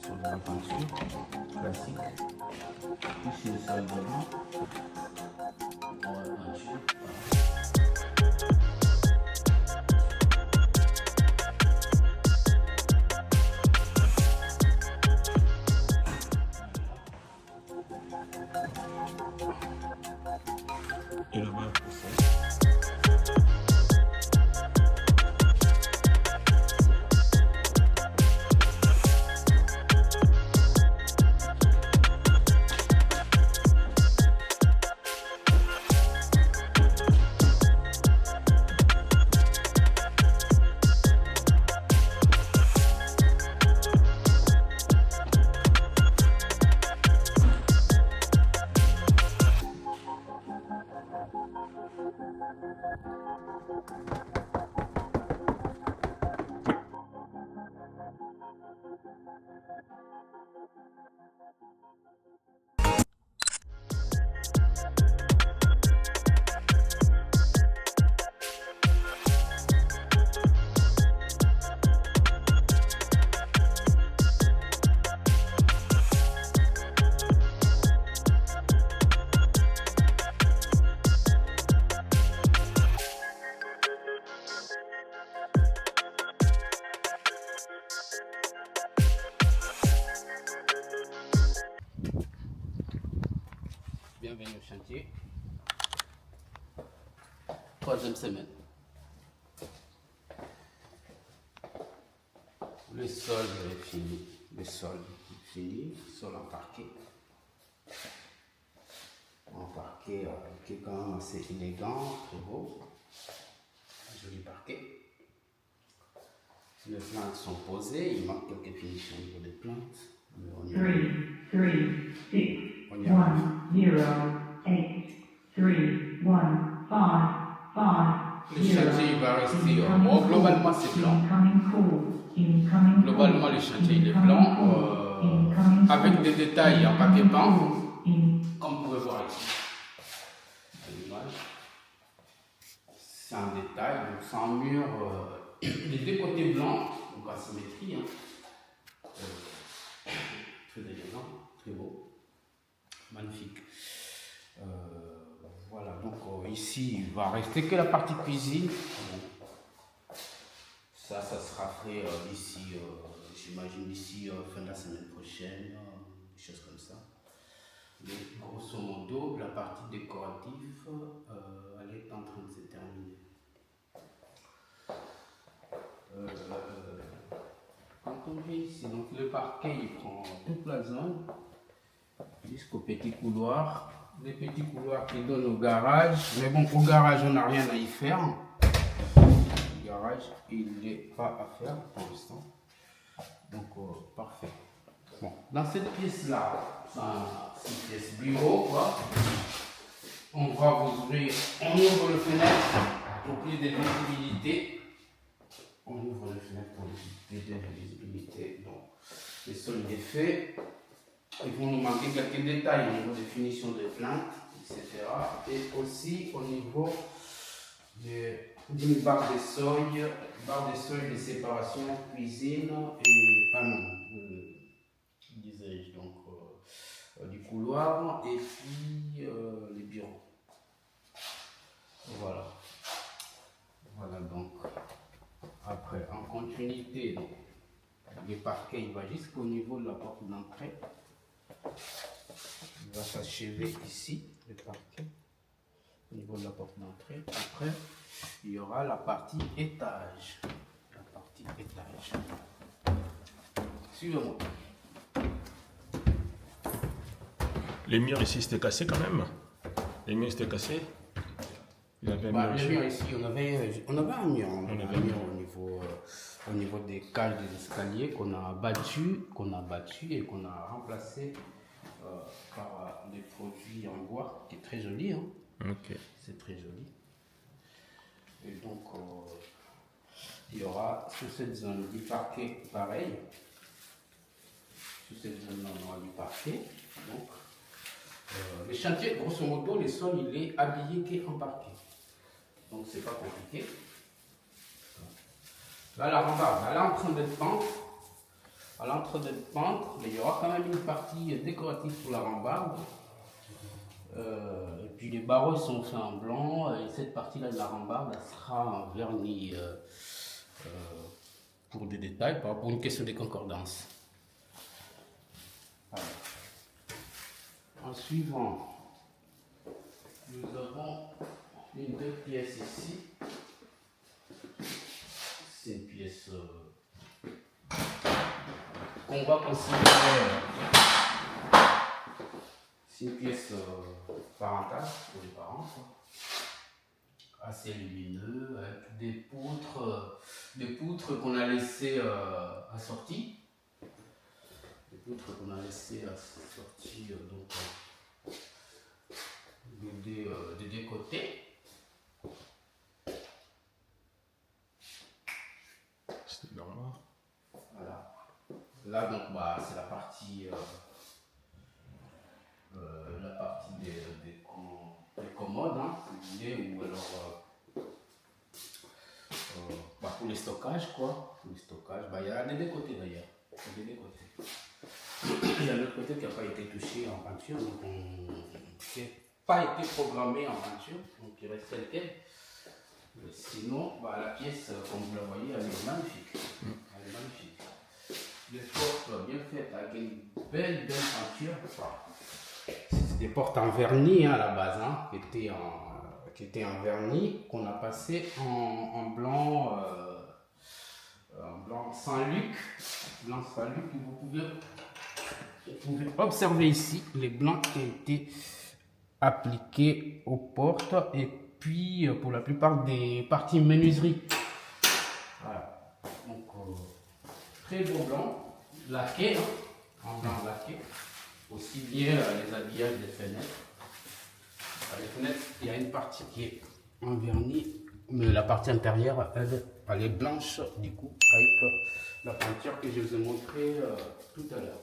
sur la peinture classique. Ici, le salle de bain. On va peinture. Et là-bas, pour ça. Bienvenue au chantier. Troisième semaine. Le sol est fini. Le sol est fini. Sol en parquet. En parquet qui est quand même assez élégant, très beau. Un joli parquet. Les plantes sont posées. Il manque quelques finitions au niveau des plantes. Mais on y va. 3, 6, 1, 0, 8, 3, 1, 5, 5. Le chantier il va rester bon, globalement c'est blanc. Globalement le chantier il est blanc. avec des détails en papier peint, comme vous pouvez voir ici. L'image. C'est un détail, donc c'est un mur, les deux côtés blancs, donc en symétrie. Hein. Très élégant, très beau, magnifique. Voilà, donc ici il va rester que la partie cuisine. Ça sera fait d'ici, j'imagine d'ici fin de la semaine prochaine, des choses comme ça. Mais grosso modo, la partie décorative, elle est en train de se terminer. Quand on vient ici, donc le parquet il prend toute la zone jusqu'au petit couloir. Les petits couloirs qui donnent au garage. Mais bon, au garage, on n'a rien à y faire. Le garage, il n'est pas à faire pour l'instant. Donc, parfait. Bon, dans cette pièce-là, c'est une pièce bureau, quoi. On va vous ouvrir, on ouvre le fenêtre pour plus de visibilité. On ouvre le fenêtre pour plus de visibilité. Donc, le sol est fait. Il vont nous manquer quelques détails au niveau des finitions de plaintes, etc. Et aussi au niveau d'une barre de seuil de séparation cuisine et disais-je donc du couloir et puis les bureaux. Voilà. Voilà donc. Après, en continuité, donc, le parquet il va jusqu'au niveau de la porte d'entrée. Il va s'achever ici, le parquet, au niveau de la porte d'entrée. Après, il y aura la partie étage. La partie étage. Suivez-moi. Les murs ici c'était cassé quand même. Les murs c'était cassé. Il y avait un mur Les ici. murs ici, on avait un mur. On avait un mur au niveau des cales des escaliers qu'on a battu et qu'on a remplacé par des produits en bois, qui est très joli. Hein. Ok. C'est très joli. Et donc, il y aura sur cette zone du parquet pareil. Sur cette zone-là, on aura du parquet. Donc, le chantier, grosso modo, le sol, il est habillé qu'en parquet. Donc, c'est pas compliqué. Là, la rambarde, elle est en train d'être peinte. Elle est en train d'être peinte, mais il y aura quand même une partie décorative pour la rambarde. Et puis les barreaux sont faits en blanc. Et cette partie-là de la rambarde, elle sera en vernis pour des détails, pour une question de concordance. Voilà. En suivant, nous avons une deux pièces ici. C'est une pièce qu'on va considérer. C'est une pièce parentale pour les parents, quoi. Assez lumineux, avec des poutres qu'on a laissées assorties. Des poutres qu'on a laissées assorties donc des deux côtés. C'est normal. Voilà. Là donc c'est la partie des commodes, hein, ou alors pour les stockages quoi. Pour les stockages, il y a des deux côtés d'ailleurs. Il y a des deux côtés. Il y a l'autre côté qui n'a pas été touché en peinture, donc qui n'a pas été programmé en peinture, donc il reste tel quel. Sinon, la pièce, comme vous la voyez, elle est magnifique. Elle est magnifique. Les portes bien faites avec une belle peinture. C'est des portes en vernis à la base, hein, qui étaient en vernis, qu'on a passé en blanc Saint-Luc. Blanc Saint-Luc, vous pouvez observer ici les blancs qui ont été appliqués aux portes et puis pour la plupart des parties menuiserie. Voilà. Donc, très beau blanc, laqué, hein, en blanc laqué. Aussi bien les habillages des fenêtres. Les fenêtres, il y a une partie qui est en vernis, mais la partie intérieure, elle est blanche du coup, avec la peinture que je vous ai montrée tout à l'heure.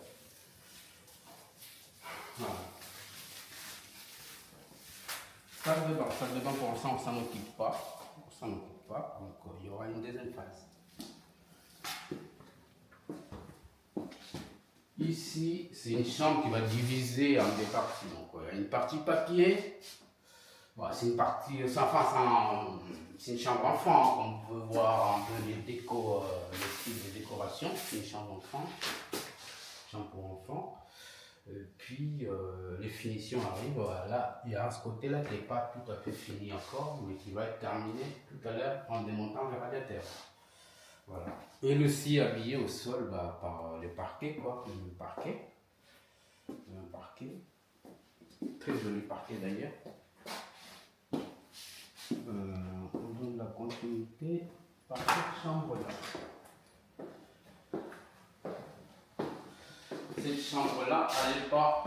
salle de bain pour l'instant, on s'en occupe pas. On s'en occupe pas. Donc, il y aura une deuxième phase. Ici, c'est une chambre qui va diviser en deux parties. Donc, il y a une partie papier. Bon, c'est une partie, c'est une chambre enfant. On peut voir un peu les décos, le style de décoration. C'est une chambre enfant, chambre pour enfants. Puis les finitions arrivent. Voilà, il y a ce côté-là qui n'est pas tout à fait fini encore, mais qui va être terminé tout à l'heure en démontant le radiateur. Voilà. Et le scie habillé au sol par le parquet, quoi. Le parquet. Un parquet. Très joli parquet d'ailleurs. On donne la continuité par cette chambre-là. Cette chambre-là, elle n'est pas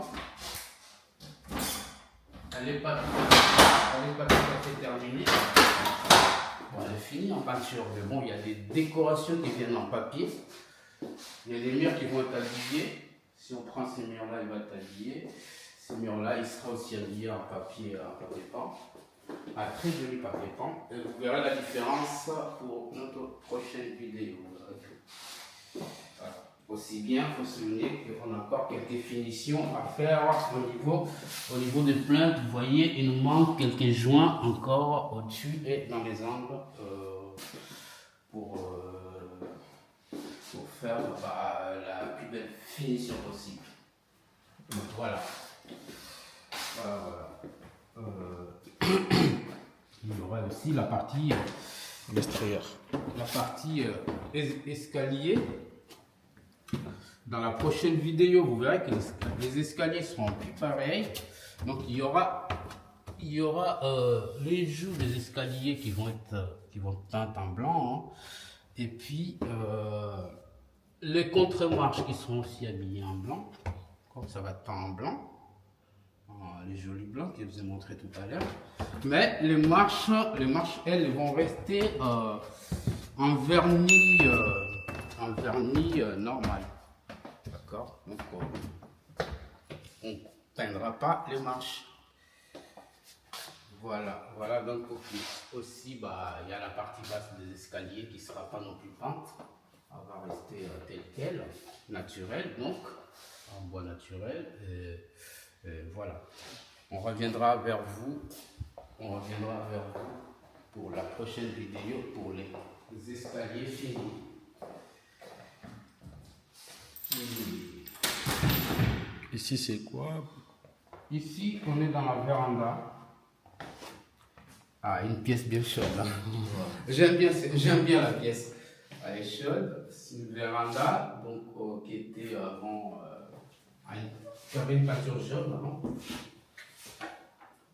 tout à fait terminée. Bon, elle est finie en peinture, mais bon, il y a des décorations qui viennent en papier. Il y a des murs qui vont être habillés. Si on prend ces murs-là, il va être habillé. Ces murs-là, il sera aussi habillé en papier peint. Un très joli papier peint. Et vous verrez la différence pour notre prochaine vidéo. Voilà. Aussi bien, il faut se souvenir qu'on a encore quelques finitions à faire au niveau des plaintes. Vous voyez, il nous manque quelques joints encore au-dessus et dans les angles pour faire la plus belle finition possible. Donc, voilà. Il y aura aussi la partie L'extérieur. Escalier. Dans la prochaine vidéo, vous verrez que les escaliers seront plus pareils. Donc il y aura les joues des escaliers qui vont être teintes en blanc, hein. Et puis les contre-marches qui seront aussi habillées en blanc. Comme ça va être peint en blanc. Les jolis blancs que je vous ai montré tout à l'heure. Mais les marches, elles vont rester en vernis normal. D'accord. Donc on ne peindra pas les marches. Voilà donc aussi il y a la partie basse des escaliers qui ne sera pas non plus peinte. Elle va rester telle quelle, naturelle donc, en bois naturel. Voilà. On reviendra vers vous pour la prochaine vidéo pour les escaliers finis. Ici, c'est quoi? Ici, on est dans la véranda. Ah, une pièce bien chaude. Hein. J'aime bien la pièce. Elle est chaude. C'est une véranda donc, qui était avant. Qui avait une peinture jaune avant.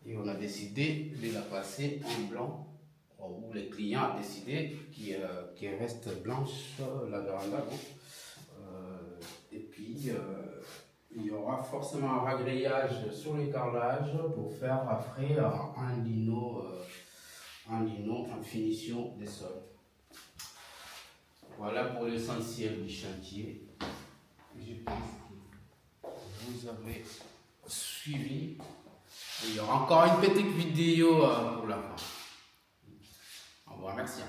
Et on a décidé de la passer en blanc. Ou les clients ont décidé qu'il reste blanche la véranda. Et puis. Il y aura forcément un ragrillage sur les carrelages pour faire après un lino en finition des sols. Voilà pour l'essentiel du chantier. Je pense que vous avez suivi. Il y aura encore une petite vidéo pour la fin. Au revoir, merci.